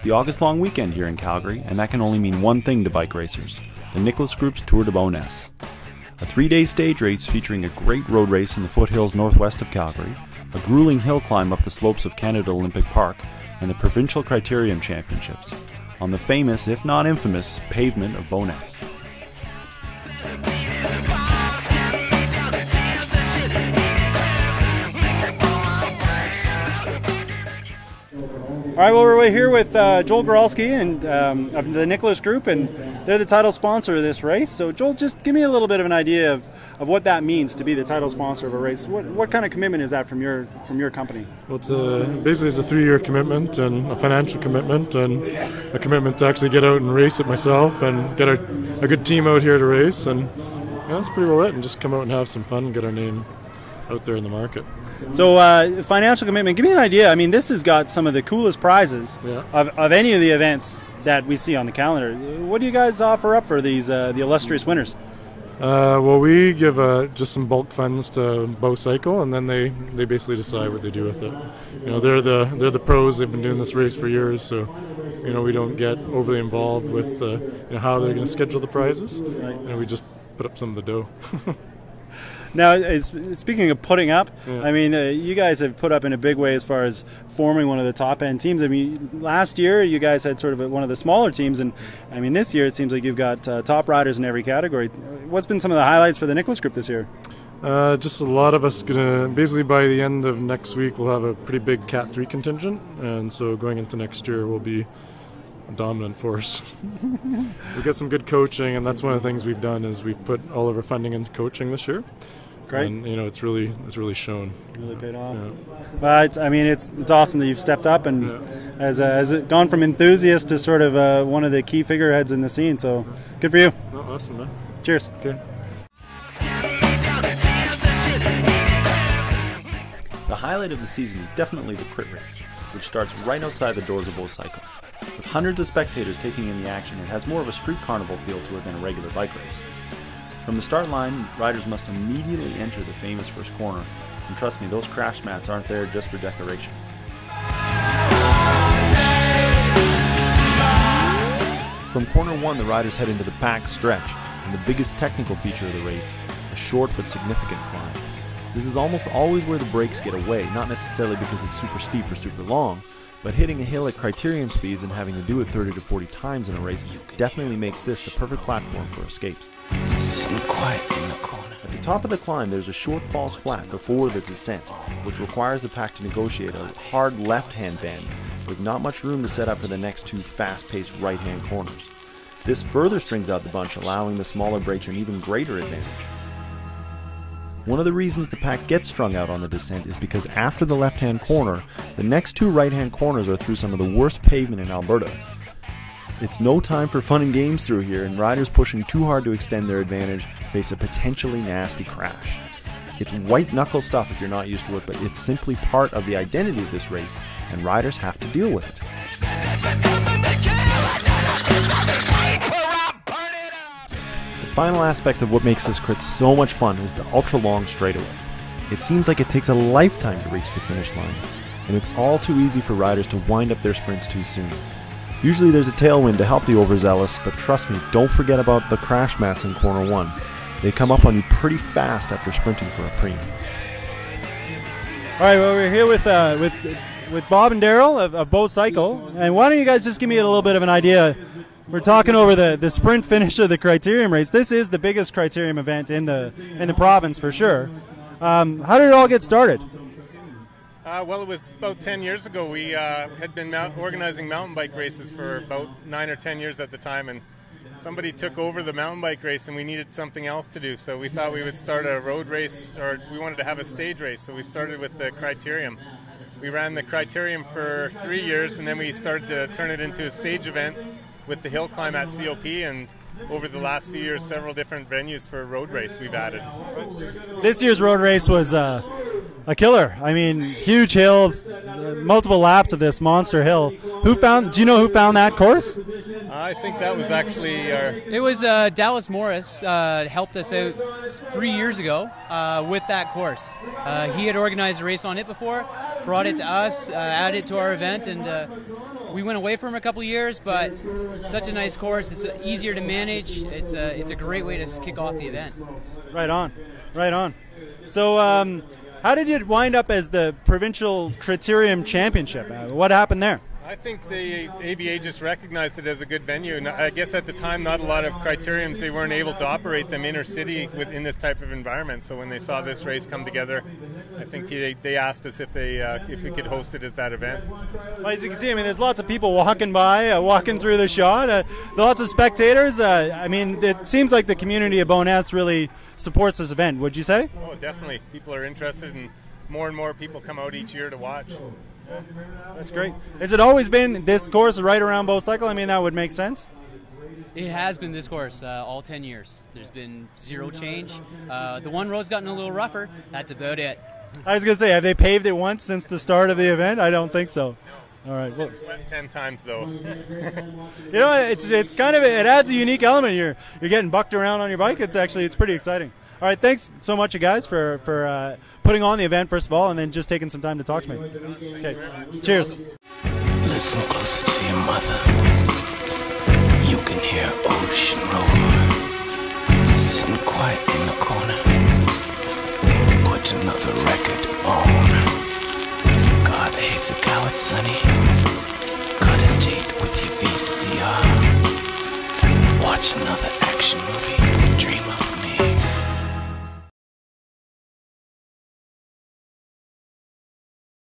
the August-long weekend here in Calgary, and that can only mean one thing to bike racers: the Nicholas Group's Tour de Bowness. A 3-day stage race featuring a great road race in the foothills northwest of Calgary, a grueling hill climb up the slopes of Canada Olympic Park, and the Provincial Criterium Championships on the famous, if not infamous, pavement of Bowness. All right, well, we're here with Joel Goralski and of the Nicholas Group, and they're the title sponsor of this race. So, Joel, just give me a little bit of an idea of what that means to be the title sponsor of a race. What kind of commitment is that from your company? Well, basically it's a 3-year commitment and a financial commitment and a commitment to actually get out and race it myself and get a good team out here to race, and that's pretty well it, and just come out and have some fun and get our name out there in the market. So financial commitment, give me an idea. I mean, this has got some of the coolest prizes of any of the events that we see on the calendar. What do you guys offer up for these the illustrious winners? Well, we give just some bulk funds to Bow Cycle, and then they basically decide what they do with it. You know, they're the pros. They've been doing this race for years, so we don't get overly involved with how they're going to schedule the prizes. Right. We just put up some of the dough. Now, speaking of putting up, I mean, you guys have put up in a big way as far as forming one of the top-end teams. I mean, last year you guys had sort of one of the smaller teams, and I mean, this year it seems like you've got top riders in every category. What's been some of the highlights for the Nicholas Group this year? Just a lot of us basically by the end of next week we'll have a pretty big Cat 3 contingent, and so going into next year we'll be a dominant force. We've got some good coaching, and that's one of the things we've done is we've put all of our funding into coaching this year. Great. And it's really shown. Really paid off. Yeah. But I mean, it's awesome that you've stepped up and has it gone from enthusiast to sort of one of the key figureheads in the scene. So good for you. Oh, awesome, man. Cheers. Okay. The highlight of the season is definitely the crit race, which starts right outside the doors of Bow Cycle. With hundreds of spectators taking in the action, it has more of a street carnival feel to it than a regular bike race. From the start line, riders must immediately enter the famous first corner, and trust me, those crash mats aren't there just for decoration. From corner 1, the riders head into the back stretch, and the biggest technical feature of the race, a short but significant climb. This is almost always where the brakes get away, not necessarily because it's super steep or super long, but hitting a hill at criterium speeds and having to do it 30 to 40 times in a race definitely makes this the perfect platform for escapes. Sitting quiet in the corner. At the top of the climb, there's a short false flat before the descent, which requires the pack to negotiate a hard left-hand bend with not much room to set up for the next 2 fast-paced right-hand corners. This further strings out the bunch, allowing the smaller brakes an even greater advantage. One of the reasons the pack gets strung out on the descent is because after the left-hand corner, the next 2 right-hand corners are through some of the worst pavement in Alberta. It's no time for fun and games through here, and riders pushing too hard to extend their advantage face a potentially nasty crash. It's white-knuckle stuff if you're not used to it, but it's simply part of the identity of this race, and riders have to deal with it. The final aspect of what makes this crit so much fun is the ultra-long straightaway. It seems like it takes a lifetime to reach the finish line, and it's all too easy for riders to wind up their sprints too soon. Usually there's a tailwind to help the overzealous, but trust me, don't forget about the crash mats in corner 1. They come up on you pretty fast after sprinting for a preem. All right, well, we're here with Bob and Daryl of Bow Cycle, and why don't you guys just give me a little bit of an idea. We're talking over the sprint finish of the Criterium race. This is the biggest Criterium event in the province for sure. How did it all get started? Well, it was about 10 years ago. We had been organizing mountain bike races for about 9 or 10 years at the time, and somebody took over the mountain bike race and we needed something else to do. So we thought we would start a road race, or we wanted to have a stage race, so we started with the Criterium. We ran the Criterium for 3 years, and then we started to turn it into a stage event with the hill climb at COP, and over the last few years, several different venues for road race we've added. This year's road race was a killer. I mean, huge hill, multiple laps of this monster hill. Do you know who found that course? I think that was actually It was Dallas Morris helped us out 3 years ago with that course. He had organized a race on it before, brought it to us, added it to our event, and we went away from it a couple years, but such a nice course. It's easier to manage. It's a great way to kick off the event. Right on, right on. So how did it wind up as the Provincial Criterium Championship? What happened there? I think the ABA just recognized it as a good venue. And I guess at the time, not a lot of criteriums, they weren't able to operate them inner city in this type of environment. So when they saw this race come together, I think they asked us if we could host it as that event. Well, as you can see, I mean, there's lots of people walking by, walking through the shot. Lots of spectators. I mean, it seems like the community of Bowness really supports this event. Would you say? Oh, definitely. People are interested, and more people come out each year to watch. That's great. Has it always been this course right around Bow Cycle? I mean, that would make sense. It has been this course all 10 years. There's been zero change. The one road's gotten a little rougher. That's about it. I was going to say, have they paved it once since the start of the event? I don't think so. All right. Well, Went 10 times though. you know, it's kind of, it adds a unique element. You're getting bucked around on your bike. It's pretty exciting. All right, thanks so much, you guys, for putting on the event, first of all, and then just taking some time to talk to me. Okay, cheers. Listen closer to your mother. You can hear ocean roar. Sitting quiet in the corner. Put another record on. God hates a coward, sonny. Cut a date with your VCR. Watch another action movie.